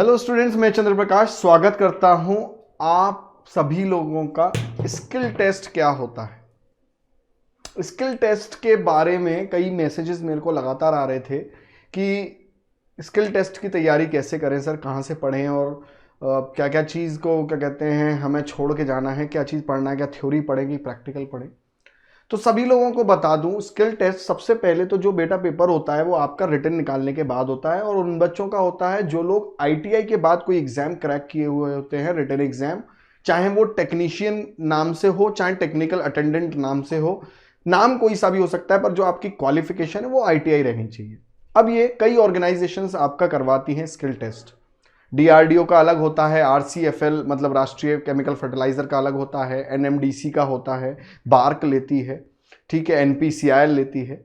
Hello students, मैं चंद्र प्रकाश स्वागत करता हूं आप सभी लोगों का। स्किल टेस्ट क्या होता है? स्किल टेस्ट के बारे में कई मैसेजेस मेरे को लगातार आ रहे थे कि स्किल टेस्ट की तैयारी कैसे करें सर, कहाँ से पढ़ें और क्या क्या चीज़ को क्या कहते हैं हमें छोड़ के जाना है, क्या चीज़ पढ़ना है, क्या थ्योरी पढ़ें कि प्रैक्टिकल पढ़ें। तो सभी लोगों को बता दूं, स्किल टेस्ट सबसे पहले तो जो बेटा पेपर होता है वो आपका रिटन निकालने के बाद होता है और उन बच्चों का होता है जो लोग आईटीआई के बाद कोई एग्जाम क्रैक किए हुए होते हैं, रिटन एग्जाम, चाहे वो टेक्नीशियन नाम से हो चाहे टेक्निकल अटेंडेंट नाम से हो, नाम कोई सा भी हो सकता है, पर जो आपकी क्वालिफिकेशन है वो आईटीआई रहनी चाहिए। अब ये कई ऑर्गेनाइजेशंस आपका करवाती हैं स्किल टेस्ट। डीआरडीओ का अलग होता है, आरसीएफएल मतलब राष्ट्रीय केमिकल फर्टिलाइजर का अलग होता है, एनएमडीसी का होता है, बार्क लेती है, ठीक है, एनपीसीआईएल लेती है।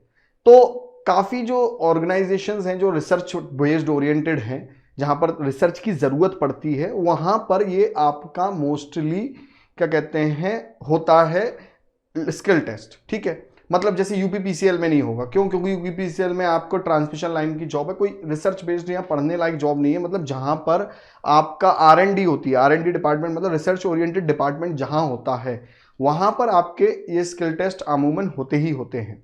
तो काफ़ी जो ऑर्गेनाइजेशंस हैं जो रिसर्च बेस्ड ओरिएंटेड हैं, जहाँ पर रिसर्च की ज़रूरत पड़ती है, वहाँ पर ये आपका मोस्टली क्या कहते हैं होता है स्किल टेस्ट। ठीक है, मतलब जैसे यूपीपीसीएल में नहीं होगा। क्यों? क्योंकि यूपीपीसीएल में आपको ट्रांसमिशन लाइन की जॉब है, कोई रिसर्च बेस्ड या पढ़ने लायक जॉब नहीं है। मतलब जहां पर आपका आरएनडी होती है, आरएनडी डिपार्टमेंट मतलब रिसर्च ओरिएंटेड डिपार्टमेंट जहां होता है, वहां पर आपके ये स्किल टेस्ट अमूमन होते ही होते हैं।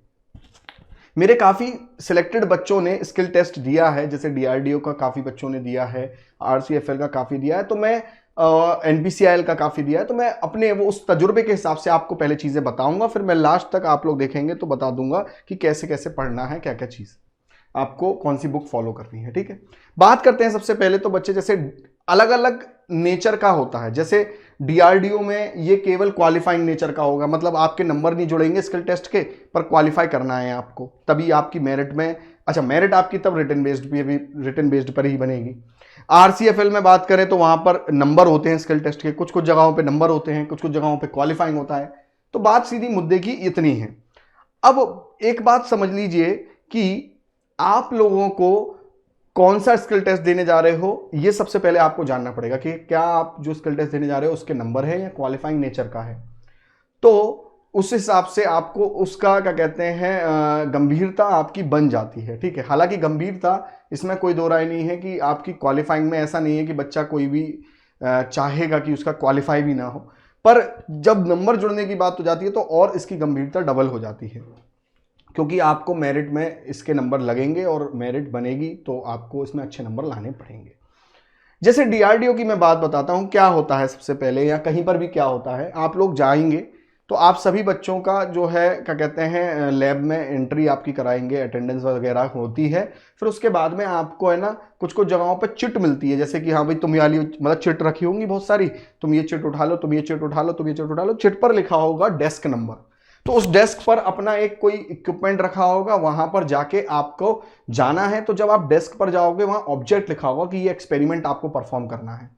मेरे काफ़ी सिलेक्टेड बच्चों ने स्किल टेस्ट दिया है, जैसे डीआरडीओ का काफ़ी बच्चों ने दिया है, आरसीएफएल का काफ़ी दिया है, तो मैं एनपीसीआईएल का काफ़ी दिया है। तो मैं अपने वो उस तजुर्बे के हिसाब से आपको पहले चीज़ें बताऊंगा, फिर मैं लास्ट तक आप लोग देखेंगे तो बता दूंगा कि कैसे कैसे पढ़ना है, क्या क्या चीज़ आपको कौन सी बुक फॉलो करनी है। ठीक है, बात करते हैं सबसे पहले तो बच्चे जैसे अलग अलग नेचर का होता है। जैसे डीआरडीओ में ये केवल क्वालिफाइंग नेचर का होगा, मतलब आपके नंबर नहीं जुड़ेंगे स्किल टेस्ट के, पर क्वालिफाई करना है आपको, तभी आपकी मेरिट में, अच्छा मेरिट आपकी तब रिटन बेस्ड भी रिटन बेस्ड पर ही बनेगी। आरसीएफएल में बात करें तो वहां पर नंबर होते हैं स्किल टेस्ट के, कुछ कुछ जगहों पे नंबर होते हैं, कुछ कुछ जगहों पे क्वालिफाइंग होता है। तो बात सीधी मुद्दे की इतनी है। अब एक बात समझ लीजिए कि आप लोगों को कौन सा स्किल टेस्ट देने जा रहे हो, ये सबसे पहले आपको जानना पड़ेगा कि क्या आप जो स्किल टेस्ट देने जा रहे हो उसके नंबर है या क्वालिफाइंग नेचर का है। तो उस हिसाब से आपको उसका क्या कहते हैं गंभीरता आपकी बन जाती है। ठीक है, हालांकि गंभीरता इसमें कोई दो राय नहीं है कि आपकी क्वालिफाइंग में ऐसा नहीं है कि बच्चा कोई भी चाहेगा कि उसका क्वालिफाई भी ना हो, पर जब नंबर जुड़ने की बात हो जाती है तो और इसकी गंभीरता डबल हो जाती है, क्योंकि आपको मेरिट में इसके नंबर लगेंगे और मेरिट बनेगी तो आपको इसमें अच्छे नंबर लाने पड़ेंगे। जैसे डीआरडीओ की मैं बात बताता हूं क्या होता है सबसे पहले, या कहीं पर भी क्या होता है। आप लोग जाएंगे तो आप सभी बच्चों का जो है क्या कहते हैं लैब में एंट्री आपकी कराएंगे, अटेंडेंस वगैरह होती है। फिर उसके बाद में आपको है ना कुछ कुछ जगहों पर चिट मिलती है, जैसे कि हाँ भाई तुम वाली मतलब चिट रखी होंगी बहुत सारी, तुम ये चिट उठा लो, तुम ये चिट उठा लो, तुम ये चिट उठा लो। चिट पर लिखा होगा डेस्क नंबर, तो उस डेस्क पर अपना एक कोई इक्विपमेंट रखा होगा, वहां पर जाके आपको जाना है। तो जब आप डेस्क पर जाओगे वहां ऑब्जेक्ट लिखा होगा कि ये एक्सपेरिमेंट आपको परफॉर्म करना है।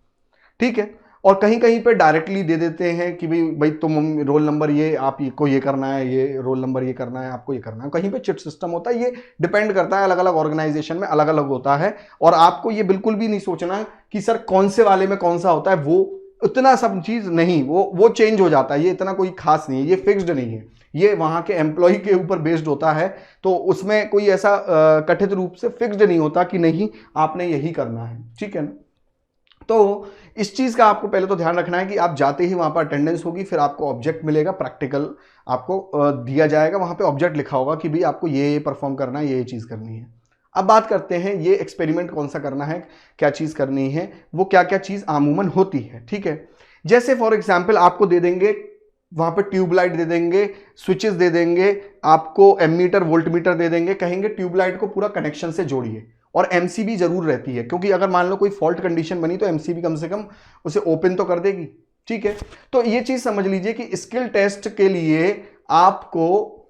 ठीक है, और कहीं कहीं पे डायरेक्टली दे देते हैं कि भाई तुम रोल नंबर ये आपको ये करना है, ये रोल नंबर ये करना है, आपको ये करना है। कहीं पे चिट सिस्टम होता है, ये डिपेंड करता है, अलग अलग ऑर्गेनाइजेशन में अलग अलग होता है। और आपको ये बिल्कुल भी नहीं सोचना है कि सर कौन से वाले में कौन सा होता है, वो इतना सब चीज नहीं, वो चेंज हो जाता है, ये इतना कोई खास नहीं है, ये फिक्स्ड नहीं है, ये वहां के एम्प्लॉय के ऊपर बेस्ड होता है। तो उसमें कोई ऐसा कथित रूप से फिक्स्ड नहीं होता कि नहीं आपने यही करना है। ठीक है ना, तो इस चीज का आपको पहले तो ध्यान रखना है कि आप जाते ही वहां पर अटेंडेंस होगी, फिर आपको ऑब्जेक्ट मिलेगा, प्रैक्टिकल आपको दिया जाएगा, वहां पे ऑब्जेक्ट लिखा होगा कि भाई आपको ये परफॉर्म करना है, ये चीज करनी है। अब बात करते हैं ये एक्सपेरिमेंट कौन सा करना है, क्या चीज करनी है, वो क्या क्या चीज आमूमन होती है। ठीक है, जैसे फॉर एग्जाम्पल आपको दे देंगे वहां पे ट्यूबलाइट दे देंगे, स्विचेस दे देंगे, आपको एमीटर वोल्ट मीटर दे देंगे, कहेंगे ट्यूबलाइट को पूरा कनेक्शन से जोड़िए। और एमसीबी जरूर रहती है, क्योंकि अगर मान लो कोई फॉल्ट कंडीशन बनी तो एमसीबी कम से कम उसे ओपन तो कर देगी। ठीक है, तो ये चीज समझ लीजिए कि स्किल टेस्ट के लिए आपको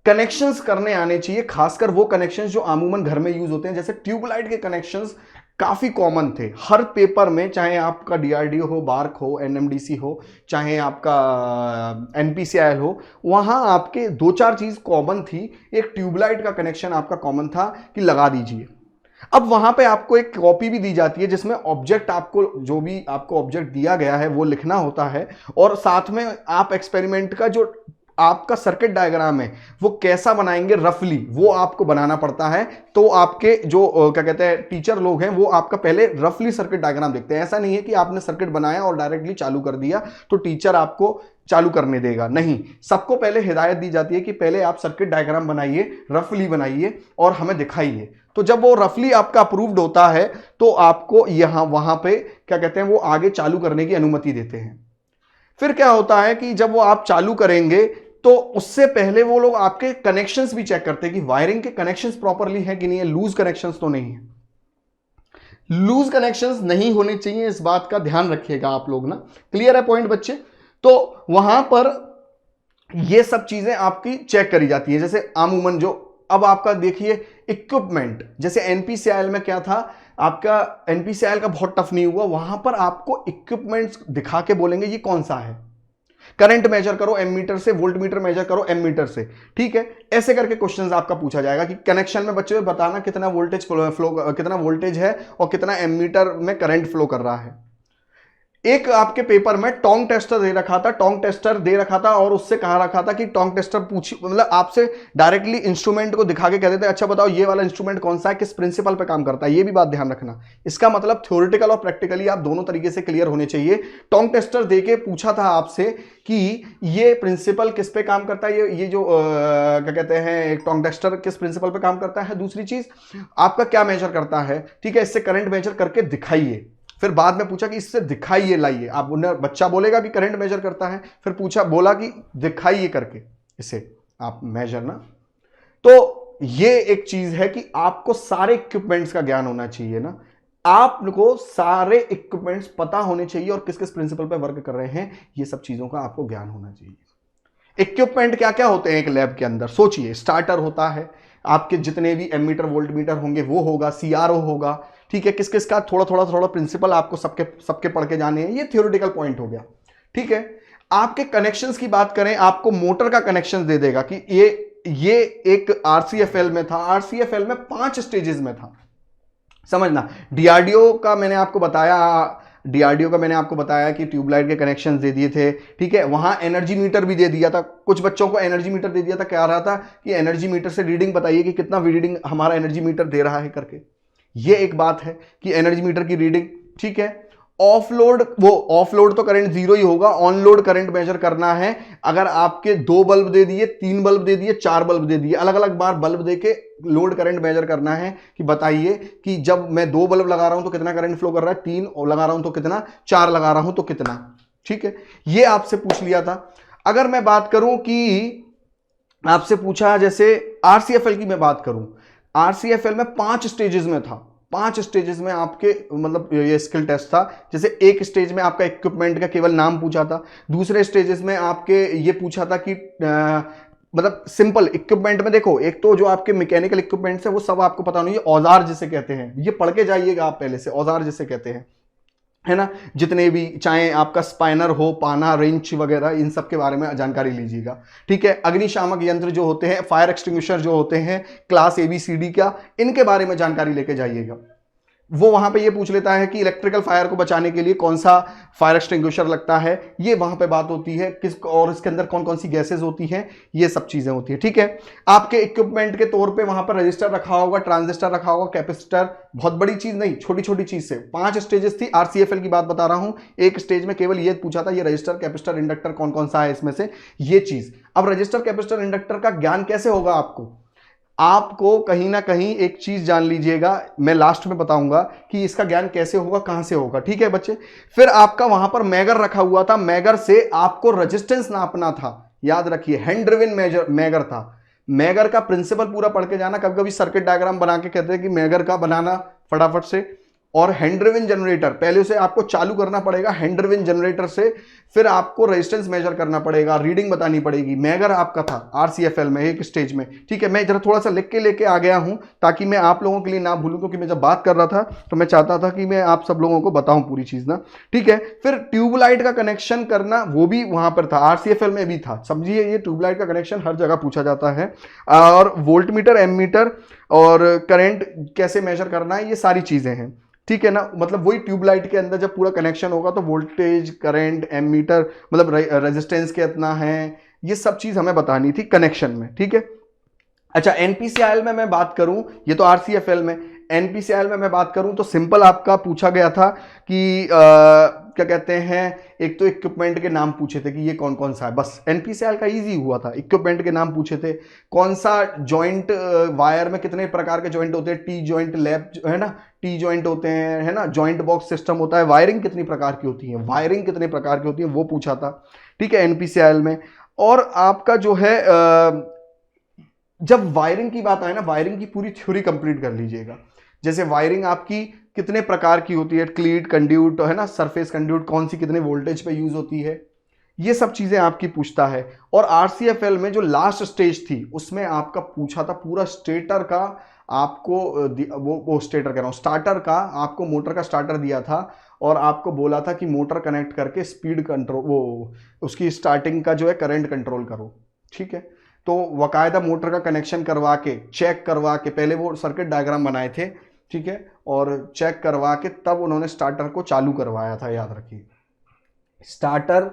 कनेक्शंस करने आने चाहिए, खासकर वो कनेक्शंस जो अमूमन घर में यूज होते हैं। जैसे ट्यूबलाइट के कनेक्शंस काफी कॉमन थे हर पेपर में, चाहे आपका डीआरडीओ हो, बार्क हो, एनएमडीसी हो, चाहे आपका एनपीसीआईएल हो, वहां आपके दो चार चीज कॉमन थी। एक ट्यूबलाइट का कनेक्शन आपका कॉमन था कि लगा दीजिए। अब वहां पे आपको एक कॉपी भी दी जाती है जिसमें ऑब्जेक्ट, आपको जो भी आपको ऑब्जेक्ट दिया गया है वो लिखना होता है, और साथ में आप एक्सपेरिमेंट का जो आपका सर्किट डायग्राम है वो कैसा बनाएंगे रफली, वो आपको बनाना पड़ता है। तो आपके जो क्या कहते हैं टीचर लोग हैं वो आपका पहले रफली सर्किट डायग्राम देखते हैं। ऐसा नहीं है कि आपने सर्किट बनाया और डायरेक्टली चालू कर दिया तो टीचर आपको चालू करने देगा, नहीं। सबको पहले हिदायत दी जाती है कि पहले आप सर्किट डायग्राम बनाइए, रफली बनाइए और हमें दिखाइए। तो जब वो रफली आपका अप्रूव्ड होता है तो आपको यहां वहां पे क्या कहते हैं वो आगे चालू करने की अनुमति देते हैं। फिर क्या होता है कि जब वो आप चालू करेंगे तो उससे पहले वो लोग आपके कनेक्शंस भी चेक करते हैं कि वायरिंग के कनेक्शंस प्रॉपरली है कि नहीं है, लूज कनेक्शंस तो नहीं है। लूज कनेक्शंस नहीं होने चाहिए, इस बात का ध्यान रखिएगा आप लोग ना। क्लियर है पॉइंट बच्चे? तो वहां पर ये सब चीजें आपकी चेक करी जाती है। जैसे अमूमन जो अब आपका देखिए इक्विपमेंट, जैसे एनपीसीआईएल में क्या था आपका, एनपीसीआईएल का बहुत टफ नहीं हुआ, वहां पर आपको इक्विपमेंट्स दिखा के बोलेंगे ये कौन सा है। करंट मेजर करो एमीटर से, वोल्ट मीटर मेजर करो एमीटर से, ठीक है। ऐसे करके क्वेश्चंस आपका पूछा जाएगा कि कनेक्शन में बच्चों बताना कितना वोल्टेज फ्लो, कितना वोल्टेज है और कितना एमीटर में करंट फ्लो कर रहा है। एक आपके पेपर में टोंग टेस्टर दे रखा था, टोंग टेस्टर दे रखा था और उससे कहा रखा था कि टोंग टेस्टर पूछी, मतलब आपसे डायरेक्टली इंस्ट्रूमेंट को दिखा के कहते थे अच्छा बताओ ये वाला इंस्ट्रूमेंट कौन सा है, किस प्रिंसिपल पे काम करता है। ये भी बात ध्यान रखना। इसका मतलब थ्योरेटिकल और प्रैक्टिकली आप दोनों तरीके से क्लियर होने चाहिए। टोंग टेस्टर दे के पूछा था आपसे कि ये प्रिंसिपल किस पे काम करता है, ये जो क्या कहते हैं एक टोंग टेस्टर किस प्रिंसिपल पे काम करता है। दूसरी चीज आपका क्या मेजर करता है, ठीक है, इससे करंट मेजर करके दिखाइए। फिर बाद में पूछा कि इससे दिखाइए लाइए, आप उन्हें बच्चा बोलेगा कि करंट मेजर करता है, फिर पूछा बोला कि दिखाइए करके इसे आप मेजर ना। तो ये एक चीज है कि आपको सारे इक्विपमेंट्स का ज्ञान होना चाहिए ना, आपको सारे इक्विपमेंट्स पता होने चाहिए और किस किस प्रिंसिपल पे वर्क कर रहे हैं, ये सब चीजों का आपको ज्ञान होना चाहिए। इक्विपमेंट क्या क्या होते हैं एक लैब के अंदर, सोचिए। स्टार्टर होता है, आपके जितने भी एमीटर वोल्ट मीटर होंगे वो होगा, सीआरओ होगा, ठीक है। किस किस का थोड़ा थोड़ा थोड़ा प्रिंसिपल आपको सबके सबके पढ़ के जाने हैं, ये थ्योरेटिकल पॉइंट हो गया, ठीक है। आपके कनेक्शंस की बात करें, आपको मोटर का कनेक्शन दे देगा कि ये एक आरसीएफएल में था, आरसीएफएल में 5 स्टेजेस में था, समझना। डीआरडीओ का मैंने आपको बताया कि ट्यूबलाइट के कनेक्शंस दे दिए थे, ठीक है। वहां एनर्जी मीटर भी दे दिया था, कुछ बच्चों को एनर्जी मीटर दे दिया था, क्या रहा था कि एनर्जी मीटर से रीडिंग बताइए कि कितना रीडिंग हमारा एनर्जी मीटर दे रहा है करके। ये एक बात है कि एनर्जी मीटर की रीडिंग, ठीक है। ऑफलोड, वो ऑफलोड तो करंट जीरो ही होगा, ऑन लोड करंट मेजर करना है। अगर आपके 2 बल्ब दे दिए, 3 बल्ब दे दिए, 4 बल्ब दे दिए, अलग अलग बार बल्ब दे के लोड करंट मेजर करना है कि बताइए कि जब मैं 2 बल्ब लगा रहा हूं तो कितना करंट फ्लो कर रहा है, 3 लगा रहा हूं तो कितना, 4 लगा रहा हूं तो कितना, ठीक है। ये आपसे पूछ लिया था। अगर मैं बात करूं कि आपसे पूछा जैसे आरसीएफएल की मैं बात करूं, आरसीएफएल में 5 स्टेजेस में था, 5 स्टेजेस में आपके मतलब ये स्किल टेस्ट था। जैसे एक स्टेज में आपका इक्विपमेंट का केवल नाम पूछा था, दूसरे स्टेजेस में आपके ये पूछा था कि मतलब सिंपल इक्विपमेंट में देखो, एक तो जो आपके मैकेनिकल इक्विपमेंट्स है वो सब आपको पता नहीं, औजार जिसे कहते हैं, ये पढ़ के जाइएगा आप पहले से, औजार जिसे कहते हैं, है ना। जितने भी चाहे आपका स्पाइनर हो, पाना, रेंच वगैरह, इन सब के बारे में जानकारी लीजिएगा, ठीक है। अग्निशामक यंत्र जो होते हैं, फायर एक्सटिंग्विशर जो होते हैं, क्लास ABCD का, इनके बारे में जानकारी लेके जाइएगा। वो वहां पे ये पूछ लेता है कि इलेक्ट्रिकल फायर को बचाने के लिए कौन सा फायर एक्सटिंग्विशर लगता है, ये वहां पे बात होती है किस, और इसके अंदर कौन कौन सी गैसेज होती हैं, ये सब चीजें होती है, ठीक है। आपके इक्विपमेंट के तौर पे वहां पर रजिस्टर रखा होगा, ट्रांजिस्टर रखा होगा, कैपेसिटर, बहुत बड़ी चीज नहीं, छोटी छोटी चीज से। 5 स्टेजेस थी, आरसीएफएल की बात बता रहा हूं। एक स्टेज में केवल ये पूछा था ये रजिस्टर, कैपेसिटर, इंडक्टर कौन कौन सा है इसमें से, ये चीज। अब रजिस्टर, कैपेसिटर, इंडक्टर का ज्ञान कैसे होगा आपको कहीं ना कहीं एक चीज जान लीजिएगा, मैं लास्ट में बताऊंगा कि इसका ज्ञान कैसे होगा, कहां से होगा, ठीक है बच्चे। फिर आपका वहां पर मैगर रखा हुआ था, मैगर से आपको रेजिस्टेंस नापना था, याद रखिए, हैंड ड्रिवन मैगर था। मैगर का प्रिंसिपल पूरा पढ़ के जाना, कभी कभी सर्किट डायग्राम बना के कहते हैं कि मैगर का बनाना फटाफट से। और हैंड ड्रिवन जनरेटर पहले से आपको चालू करना पड़ेगा, हैंड ड्रिवन जनरेटर से फिर आपको रेजिस्टेंस मेजर करना पड़ेगा, रीडिंग बतानी पड़ेगी। मैगर आपका था आरसीएफएल में एक स्टेज में, ठीक है। मैं जरा थोड़ा सा लिख के लेके आ गया हूं ताकि मैं आप लोगों के लिए ना भूलूं, क्योंकि मैं जब बात कर रहा था तो मैं चाहता था कि मैं आप सब लोगों को बताऊं पूरी चीज ना, ठीक है। फिर ट्यूबलाइट का कनेक्शन करना, वो भी वहां पर था, आरसीएफएल में भी था, समझिए। ये ट्यूबलाइट का कनेक्शन हर जगह पूछा जाता है। और वोल्ट मीटर, एमीटर और करंट कैसे मेजर करना है, ये सारी चीजें हैं, ठीक है ना। मतलब वही ट्यूबलाइट के अंदर जब पूरा कनेक्शन होगा तो वोल्टेज, करंट, एमीटर, मतलब रेजिस्टेंस कितना है, ये सब चीज हमें बतानी थी कनेक्शन में, ठीक है। अच्छा, एनपीसीआईएल में मैं बात करूं, ये तो आरसीएफएल में, एनपीसीआईएल में मैं बात करूं तो सिंपल आपका पूछा गया था कि क्या कहते हैं, एक तो इक्विपमेंट के नाम पूछे थे कि ये कौन कौन सा है, बस एनपीसीआईएल का इजी हुआ था, इक्विपमेंट के नाम पूछे थे, कौन सा जॉइंट, वायर में कितने प्रकार के जॉइंट होते हैं, टी जॉइंट, लैप है ना, टी जॉइंट होते हैं, है ना, जॉइंट बॉक्स सिस्टम होता है, वायरिंग कितनी प्रकार की होती है, वायरिंग कितने प्रकार की होती है वो पूछा था, ठीक है, एनपीसीआईएल में। और आपका जो है जब वायरिंग की बात आए ना, वायरिंग की पूरी थ्योरी कंप्लीट कर लीजिएगा। जैसे वायरिंग आपकी कितने प्रकार की होती है, क्लीट, कंड्यूट, है ना, सरफेस कंड्यूट, कौन सी कितने वोल्टेज पे यूज होती है, ये सब चीजें आपकी पूछता है। और आरसीएफएल में जो लास्ट स्टेज थी उसमें आपका पूछा था पूरा स्टेटर का, आपको वो स्टेटर कह रहा हूं, स्टार्टर का, आपको मोटर का स्टार्टर दिया था और आपको बोला था कि मोटर कनेक्ट करके स्पीड कंट्रोल, वो उसकी स्टार्टिंग का जो है करंट कंट्रोल करो, ठीक है। तो वकायदा मोटर का कनेक्शन करवा के, चेक करवा के, पहले वो सर्किट डायग्राम बनाए थे, ठीक है, और चेक करवा के तब उन्होंने स्टार्टर को चालू करवाया था, याद रखिए। स्टार्टर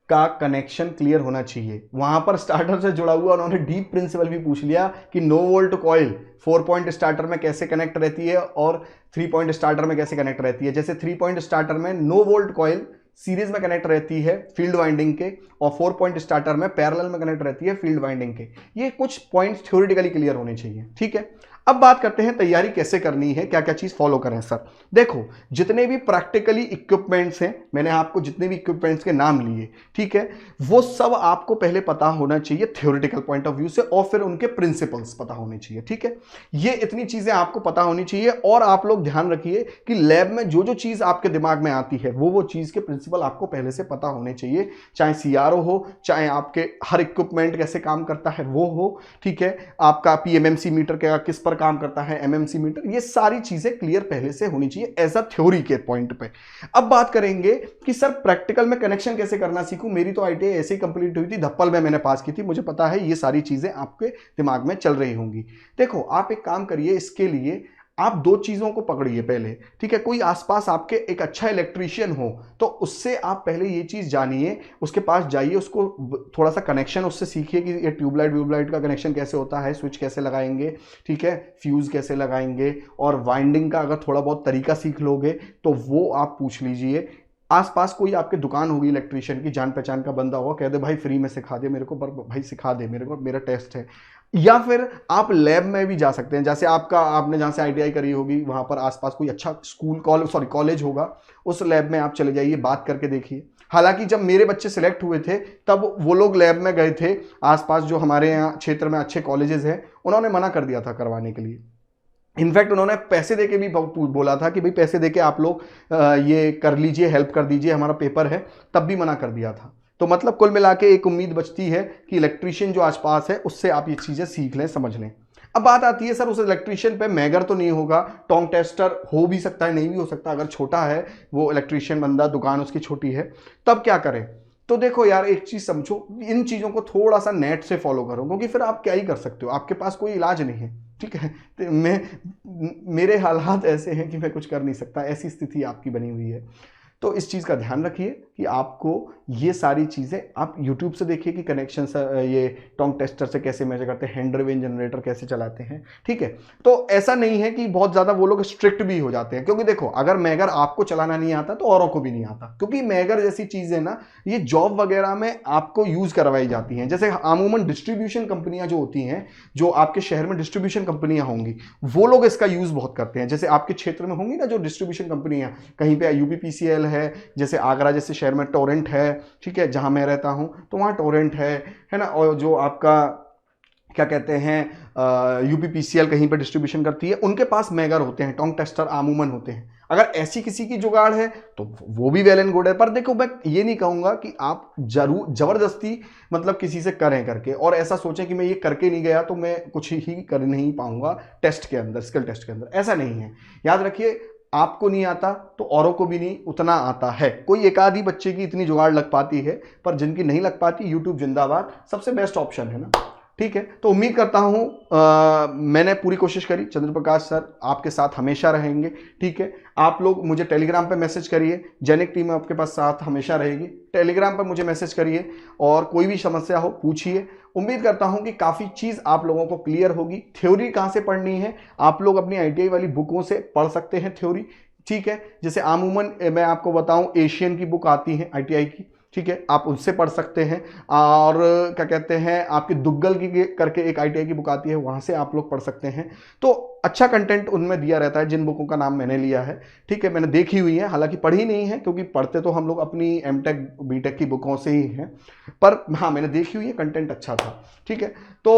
का कनेक्शन क्लियर होना चाहिए, वहां पर स्टार्टर से जुड़ा हुआ उन्होंने डीप प्रिंसिपल भी पूछ लिया कि no volt coil 4 point starter में कैसे कनेक्ट रहती है और 3 पॉइंट स्टार्टर में कैसे कनेक्ट रहती है। जैसे 3 पॉइंट स्टार्टर में नो वोल्ट कॉइल सीरीज में कनेक्ट रहती है फील्ड वाइंडिंग के, और 4 पॉइंट स्टार्टर में पैरेलल में कनेक्ट रहती है फील्ड वाइंडिंग के। ये कुछ पॉइंट्स थ्योरेटिकली क्लियर होने चाहिए, ठीक है। अब बात करते हैं तैयारी कैसे करनी है, क्या क्या चीज फॉलो करें सर। देखो, जितने भी प्रैक्टिकली इक्विपमेंट्स हैं, मैंने आपको जितने भी इक्विपमेंट्स के नाम लिए, ठीक है, वो सब आपको पहले पता होना चाहिए थ्योरेटिकल पॉइंट ऑफ व्यू से, और फिर उनके प्रिंसिपल्स पता होने चाहिए, ठीक है। ये इतनी चीजें आपको पता होनी चाहिए। और आप लोग ध्यान रखिए कि लैब में जो जो चीज आपके दिमाग में आती है वो चीज के प्रिंसिपल आपको पहले से पता होने चाहिए, चाहे सीआरओ हो, चाहे आपके हर इक्विपमेंट कैसे काम करता है वो हो, ठीक है, आपका पीएमएमसी मीटर क्या किस पर काम करता है, एमएमसी मीटर, ये सारी चीजें क्लियर पहले से होनी चाहिए एज अ थ्योरी के पॉइंट पे। अब बात करेंगे कि सर प्रैक्टिकल में कनेक्शन कैसे करना सीखूं। मेरी तो आईटीआई ऐसे ही कंप्लीट हुई थी, धप्पल में मैंने पास की थी, मुझे पता है ये सारी चीजें आपके दिमाग में चल रही होंगी। देखो, आप एक काम करिए, इसके लिए आप 2 चीजों को पकड़िए पहले, ठीक है। कोई आसपास आपके एक अच्छा इलेक्ट्रीशियन हो तो उससे आप पहले ये चीज जानिए, उसके पास जाइए, उसको थोड़ा सा कनेक्शन उससे सीखिए कि ये ट्यूबलाइट का कनेक्शन कैसे होता है, स्विच कैसे लगाएंगे, ठीक है, फ्यूज कैसे लगाएंगे, और वाइंडिंग का अगर थोड़ा बहुत तरीका सीख लोगे तो वो आप पूछ लीजिए। आसपास कोई आपके दुकान होगी इलेक्ट्रीशियन की, जान पहचान का बंदा होगा, कह दे भाई फ्री में सिखा दे मेरे को, भाई सिखा दे मेरे को, मेरा टेस्ट है। या फिर आप लैब में भी जा सकते हैं, जैसे आपने जहां से आईटीआई करी होगी वहां पर आसपास कोई अच्छा कॉलेज होगा, उस लैब में आप चले जाइए, बात करके देखिए। हालांकि जब मेरे बच्चे सिलेक्ट हुए थे तब वो लोग लैब में गए थे, आसपास जो हमारे यहाँ क्षेत्र में अच्छे कॉलेजेस हैं उन्होंने मना कर दिया था करवाने के लिए। इनफैक्ट उन्होंने पैसे देके भी बोला था कि भाई पैसे देके आप लोग ये कर लीजिए, हेल्प कर दीजिए, हमारा पेपर है, तब भी मना कर दिया था। तो मतलब कुल मिला के एक उम्मीद बचती है कि इलेक्ट्रीशियन जो आसपास है उससे आप ये चीज़ें सीख लें, समझ लें। अब बात आती है सर उस इलेक्ट्रीशियन पे मैगर तो नहीं होगा, टोंग टेस्टर हो भी सकता है, नहीं भी हो सकता, अगर छोटा है वो इलेक्ट्रीशियन बंदा, दुकान उसकी छोटी है, तब क्या करें। तो देखो यार, एक चीज़ समझो, इन चीज़ों को थोड़ा सा नेट से फॉलो करो, क्योंकि फिर आप क्या ही कर सकते हो, आपके पास कोई इलाज नहीं है, ठीक है। तो मेरे हालात ऐसे हैं कि मैं कुछ कर नहीं सकता, ऐसी स्थिति आपकी बनी हुई है। तो इस चीज़ का ध्यान रखिए कि आपको ये सारी चीज़ें आप YouTube से देखिए कि कनेक्शन ये टोंग टेस्टर से कैसे मेजर करते हैं, हैंड ड्रिवन जनरेटर कैसे चलाते हैं, ठीक है। तो ऐसा नहीं है कि बहुत ज़्यादा वो लोग स्ट्रिक्ट भी हो जाते हैं, क्योंकि देखो अगर मैगर आपको चलाना नहीं आता तो औरों को भी नहीं आता, क्योंकि मैगर जैसी चीज़ है ना, ये जॉब वगैरह में आपको यूज़ करवाई जाती हैं। जैसे अमूमन डिस्ट्रीब्यूशन कंपनियाँ जो होती हैं, जो आपके शहर में डिस्ट्रीब्यूशन कंपनियाँ होंगी, वो लोग इसका यूज़ बहुत करते हैं। जैसे आपके क्षेत्र में होंगी ना जो डिस्ट्रीब्यूशन कंपनियाँ, कहीं पर यूपीपीसीएल है, जैसे आगरा जैसे शहर में टोरेंट है, ठीक है, जहां मैं रहता हूं तो वहां टोरेंट है ना, और जो आपका क्या कहते हैं यूपीपीसीएल कहीं पर डिस्ट्रीब्यूशन करती है, उनके पास मैगर होते हैं, टोंग टेस्टर आमूमन होते हैं। अगर ऐसी किसी की जुगाड़ है तो वो भी वेल एंड गुड है, पर देखो मैं ये नहीं कहूंगा कि आप जरूर जबरदस्ती मतलब किसी से करें करके, और ऐसा सोचें कि मैं ये करके नहीं गया तो मैं कुछ ही कर नहीं पाऊंगा टेस्ट के अंदर, स्किल टेस्ट के अंदर, ऐसा नहीं है। याद रखिए, आपको नहीं आता तो औरों को भी नहीं उतना आता है। कोई एक आधी बच्चे की इतनी जुगाड़ लग पाती है, पर जिनकी नहीं लग पाती, यूट्यूब जिंदाबाद सबसे बेस्ट ऑप्शन है ना। ठीक है। तो उम्मीद करता हूं मैंने पूरी कोशिश करी। चंद्र प्रकाश सर आपके साथ हमेशा रहेंगे, ठीक है। आप लोग मुझे टेलीग्राम पे मैसेज करिए, जेनिक टीम आपके पास साथ हमेशा रहेगी। टेलीग्राम पर मुझे मैसेज करिए और कोई भी समस्या हो पूछिए। उम्मीद करता हूं कि काफ़ी चीज़ आप लोगों को क्लियर होगी। थ्योरी कहाँ से पढ़नी है, आप लोग अपनी ITI वाली बुकों से पढ़ सकते हैं थ्योरी, ठीक है। जैसे आमूमन मैं आपको बताऊं, एशियन की बुक आती है ITI की, ठीक है, आप उनसे पढ़ सकते हैं। और क्या कहते हैं, आपकी दुग्गल की करके एक ITI की बुक आती है, वहां से आप लोग पढ़ सकते हैं। तो अच्छा कंटेंट उनमें दिया रहता है, जिन बुकों का नाम मैंने लिया है, ठीक है। मैंने देखी हुई है, हालांकि पढ़ी नहीं है, क्योंकि पढ़ते तो हम लोग अपनी MTech BTech की बुकों से ही हैं, पर हाँ मैंने देखी हुई है, कंटेंट अच्छा था, ठीक है। तो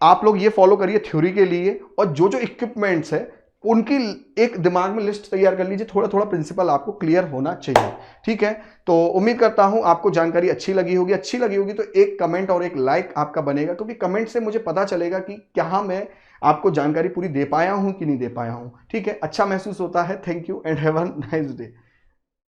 आप लोग ये फॉलो करिए थ्योरी के लिए, और जो जो इक्विपमेंट्स है उनकी एक दिमाग में लिस्ट तैयार कर लीजिए। थोड़ा थोड़ा प्रिंसिपल आपको क्लियर होना चाहिए, ठीक है। तो उम्मीद करता हूं आपको जानकारी अच्छी लगी होगी। अच्छी लगी होगी तो एक कमेंट और एक लाइक आपका बनेगा, क्योंकि कमेंट से मुझे पता चलेगा कि क्या मैं आपको जानकारी पूरी दे पाया हूं कि नहीं दे पाया हूं, ठीक है। अच्छा महसूस होता है। Thank you and have a nice day.